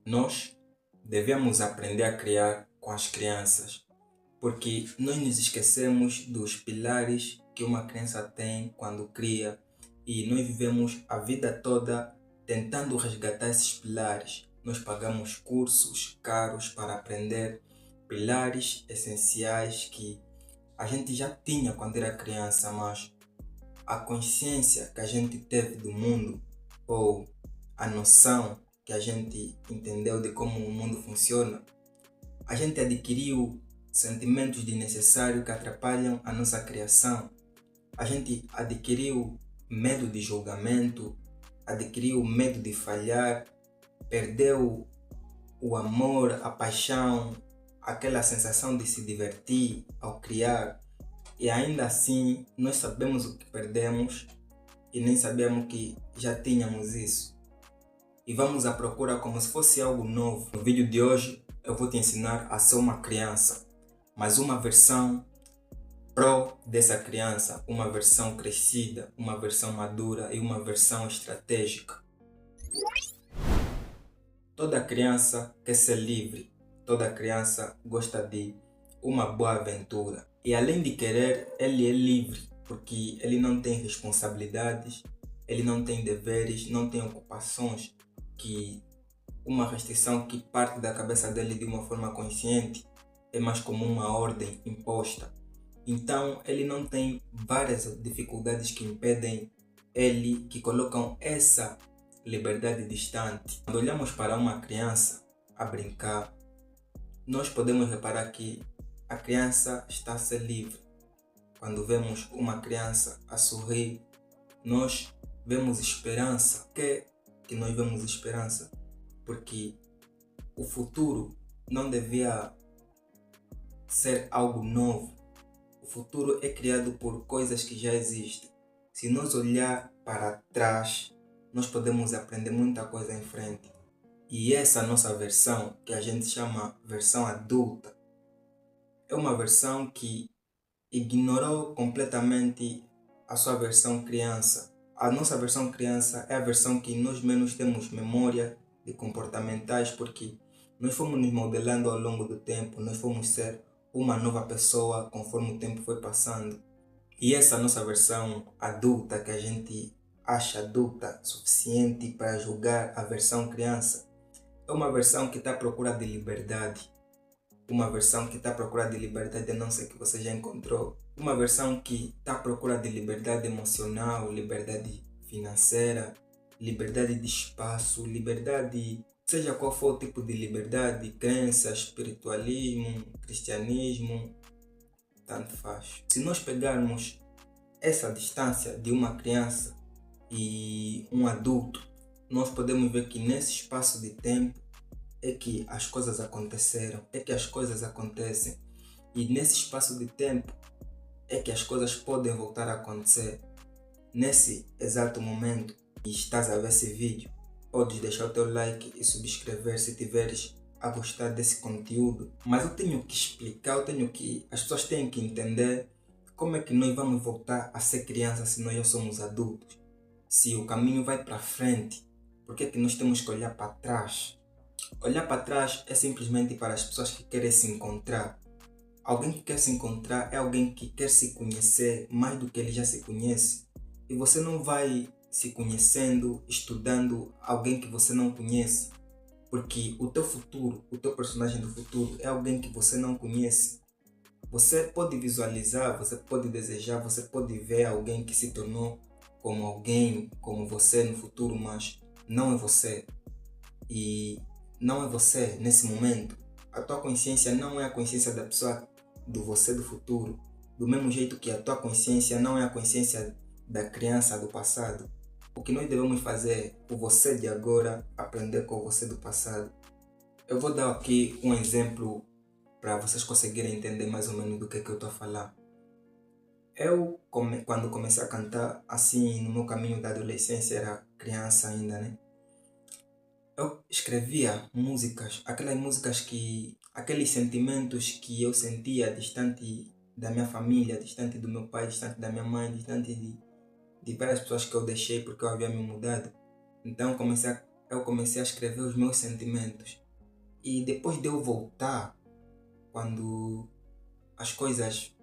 Nós devemos aprender a criar com as crianças, porque nós nos esquecemos dos pilares que uma criança tem quando cria e nós vivemos a vida toda tentando resgatar esses pilares. Nós pagamos cursos caros para aprender pilares essenciais que a gente já tinha quando era criança, mas a consciência que a gente teve do mundo ou a noção que a gente entendeu de como o mundo funciona, a gente adquiriu sentimentos desnecessários que atrapalham a nossa criação. A gente adquiriu medo de julgamento, adquiriu medo de falhar, perdeu o amor, a paixão, aquela sensação de se divertir ao criar. E ainda assim, nós sabemos o que perdemos e nem sabíamos que já tínhamos isso. E vamos à procura como se fosse algo novo. No vídeo de hoje, eu vou te ensinar a ser uma criança, mas uma versão pro dessa criança, uma versão crescida, uma versão madura e uma versão estratégica. Toda criança quer ser livre, toda criança gosta de uma boa aventura. E além de querer, ele é livre, porque ele não tem responsabilidades, ele não tem deveres, não tem ocupações, que uma restrição que parte da cabeça dele de uma forma consciente é mais como uma ordem imposta. Então ele não tem várias dificuldades que impedem ele, que colocam essa liberdade distante. Quando olhamos para uma criança a brincar, nós podemos reparar que a criança está a ser livre. Quando vemos uma criança a sorrir, nós vemos esperança. Por que nós vemos esperança? Porque o futuro não devia ser algo novo. O futuro é criado por coisas que já existem. Se nós olhar para trás, nós podemos aprender muita coisa em frente. E essa nossa versão, que a gente chama versão adulta, é uma versão que ignorou completamente a sua versão criança. A nossa versão criança é a versão que nós menos temos memória de comportamentais, porque nós fomos nos modelando ao longo do tempo, nós fomos ser uma nova pessoa conforme o tempo foi passando. E essa nossa versão adulta, que a gente acha adulta suficiente para julgar a versão criança, é uma versão que está à procura de liberdade. Uma versão que está à procura de liberdade, a não ser que você já encontrou. Uma versão que está à procura de liberdade emocional, liberdade financeira, liberdade de espaço, liberdade, seja qual for o tipo de liberdade, crença, espiritualismo, cristianismo, tanto faz. Se nós pegarmos essa distância de uma criança e um adulto, nós podemos ver que nesse espaço de tempo é que as coisas aconteceram, é que as coisas acontecem. E nesse espaço de tempo é que as coisas podem voltar a acontecer. Nesse exato momento que estás a ver esse vídeo, podes deixar o teu like e subscrever se tiveres a gostar desse conteúdo. Mas eu tenho que explicar, as pessoas têm que entender como é que nós vamos voltar a ser crianças se nós já somos adultos. Se o caminho vai para frente, por que é que nós temos que olhar para trás? Olhar para trás é simplesmente para as pessoas que querem se encontrar. Alguém que quer se encontrar é alguém que quer se conhecer mais do que ele já se conhece. E você não vai se conhecendo, estudando alguém que você não conhece. Porque o teu futuro, o teu personagem do futuro é alguém que você não conhece. Você pode visualizar, você pode desejar, você pode ver alguém que se tornou como alguém, como você no futuro, mas não é você. E não é você nesse momento. A tua consciência não é a consciência da pessoa do você do futuro. Do mesmo jeito que a tua consciência não é a consciência da criança do passado. O que nós devemos fazer é o você de agora aprender com o você do passado. Eu vou dar aqui um exemplo para vocês conseguirem entender mais ou menos do que eu estou a falar. Eu, quando comecei a cantar, assim, no meu caminho da adolescência, era criança ainda, né? Eu escrevia músicas, aqueles sentimentos que eu sentia distante da minha família, distante do meu pai, distante da minha mãe, distante de várias pessoas que eu deixei porque eu havia me mudado. Então comecei a eu comecei a escrever os meus sentimentos. E depois de eu voltar, quando as coisas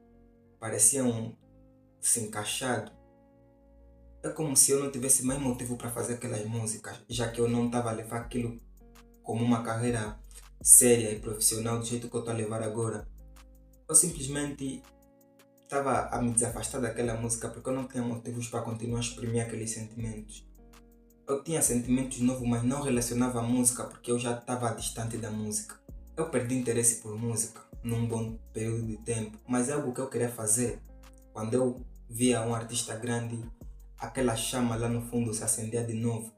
pareciam se encaixar, é como se eu não tivesse mais motivo para fazer aquelas músicas, já que eu não estava a levar aquilo como uma carreira séria e profissional do jeito que eu estou a levar agora. Eu simplesmente estava a me desafastar daquela música porque eu não tinha motivos para continuar a exprimir aqueles sentimentos. Eu tinha sentimentos novos, mas não relacionava a música porque eu já estava distante da música. Eu perdi interesse por música num bom período de tempo, mas é algo que eu queria fazer. Quando eu via um artista grande, aquela chama lá no fundo se acendia de novo,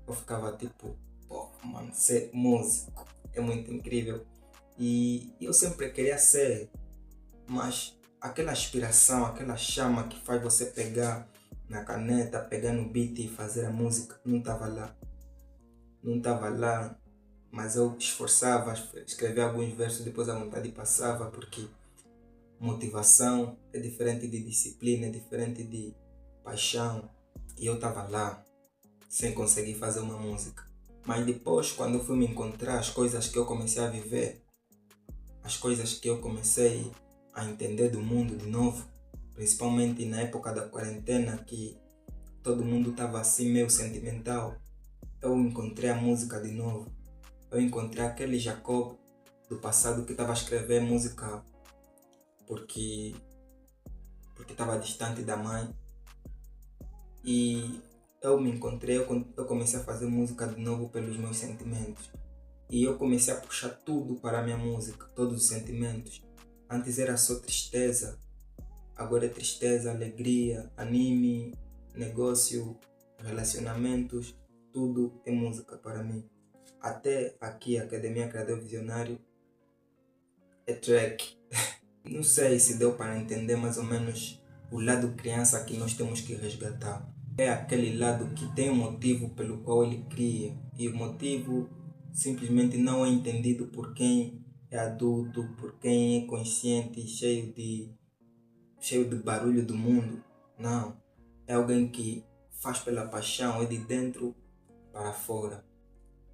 eu ficava tipo, pô, mano, ser músico é muito incrível. E eu sempre queria ser, mas aquela aspiração, aquela chama que faz você pegar na caneta, pegar no beat e fazer a música, não estava lá. Não estava lá, mas eu esforçava, escrevia alguns versos, depois a vontade passava, porque motivação é diferente de disciplina, é diferente de paixão. E eu estava lá, sem conseguir fazer uma música. Mas depois, quando eu fui me encontrar, as coisas que eu comecei a viver, as coisas que eu comecei a entender do mundo de novo, principalmente na época da quarentena, que todo mundo estava assim meio sentimental, eu encontrei a música de novo. Eu encontrei aquele Jacob do passado que estava a escrever música porque estava distante da mãe. E eu me encontrei, eu comecei a fazer música de novo pelos meus sentimentos. E eu comecei a puxar tudo para a minha música, todos os sentimentos. Antes era só tristeza, agora é tristeza, alegria, anime, negócio, relacionamentos, tudo é música para mim. Até aqui, a Academia Criador Visionário é track. Não sei se deu para entender mais ou menos o lado criança que nós temos que resgatar. É aquele lado que tem um motivo pelo qual ele cria, e o motivo simplesmente não é entendido por quem é adulto, por quem é consciente, cheio de barulho do mundo. Não, é alguém que faz pela paixão, é de dentro para fora.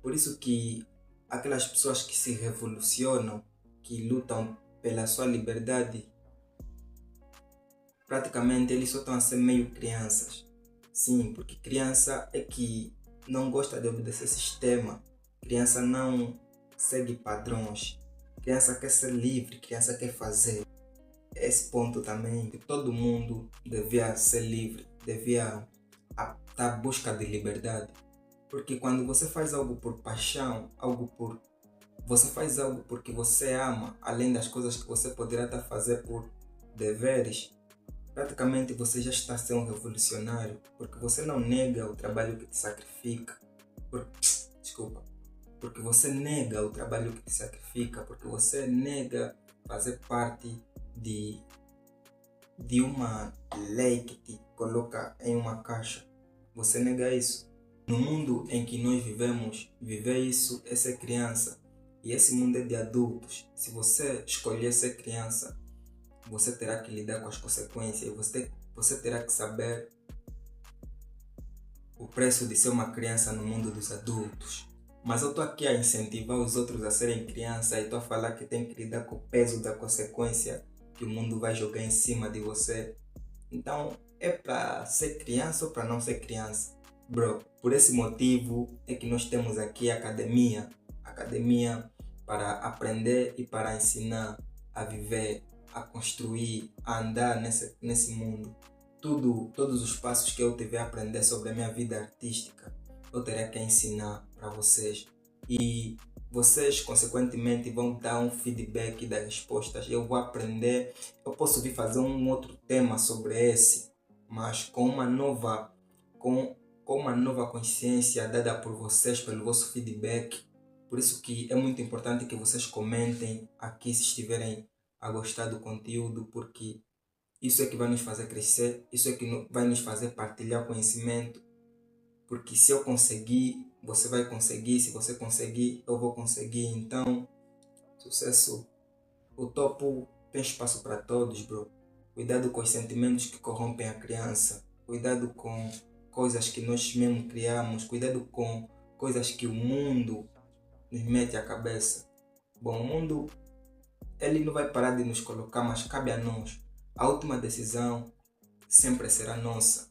Por isso que aquelas pessoas que se revolucionam, que lutam pela sua liberdade, praticamente eles só estão a ser meio crianças. Sim, porque criança é que não gosta de obedecer sistema. Criança não segue padrões. Criança quer ser livre, criança quer fazer. Esse ponto também, que todo mundo devia ser livre, devia estar à busca de liberdade. Porque quando você faz algo por paixão, você faz algo porque você ama, além das coisas que você poderia estar fazendo por deveres, praticamente você já está sendo um revolucionário, porque você não nega o trabalho que te sacrifica. Porque você nega o trabalho que te sacrifica, porque você nega fazer parte de uma lei que te coloca em uma caixa. Você nega isso. No mundo em que nós vivemos, viver isso é ser criança. E esse mundo é de adultos. Se você escolher ser criança, você terá que lidar com as consequências. Você terá que saber o preço de ser uma criança no mundo dos adultos. Mas eu estou aqui a incentivar os outros a serem crianças e estou a falar que tem que lidar com o peso da consequência que o mundo vai jogar em cima de você. Então, é para ser criança ou para não ser criança? Bro, por esse motivo é que nós temos aqui a academia. Academia para aprender e para ensinar a viver, a construir, a andar nesse mundo. Todos os passos que eu tiver a aprender sobre a minha vida artística, eu terei que ensinar para vocês. E vocês, consequentemente, vão dar um feedback das respostas. Eu vou aprender. Eu posso vir fazer um outro tema sobre esse, mas com uma nova consciência dada por vocês, pelo vosso feedback. Por isso que é muito importante que vocês comentem aqui se estiverem a gostar do conteúdo, porque isso é que vai nos fazer crescer, isso é que vai nos fazer partilhar conhecimento. Porque se eu conseguir, você vai conseguir. Se você conseguir, eu vou conseguir. Então, sucesso. O topo tem espaço para todos, bro. Cuidado com os sentimentos que corrompem a criança. Cuidado com coisas que nós mesmos criamos. Cuidado com coisas que o mundo nos mete à cabeça. Bom, o mundo ele não vai parar de nos colocar, mas cabe a nós. A última decisão sempre será nossa.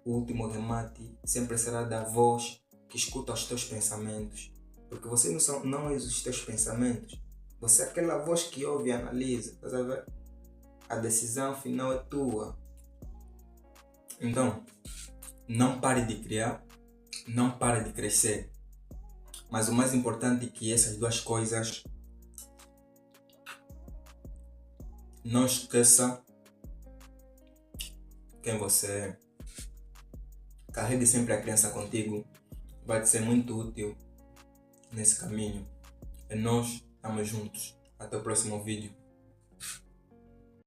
O último remate sempre será da voz que escuta os teus pensamentos. Porque você não és os teus pensamentos. Você é aquela voz que ouve e analisa. Estás a ver? A decisão final é tua. Então, não pare de criar, não pare de crescer. Mas o mais importante é que essas duas coisas, não esqueça quem você é. Carregue sempre a criança contigo. Vai te ser muito útil nesse caminho. E nós estamos juntos. Até o próximo vídeo.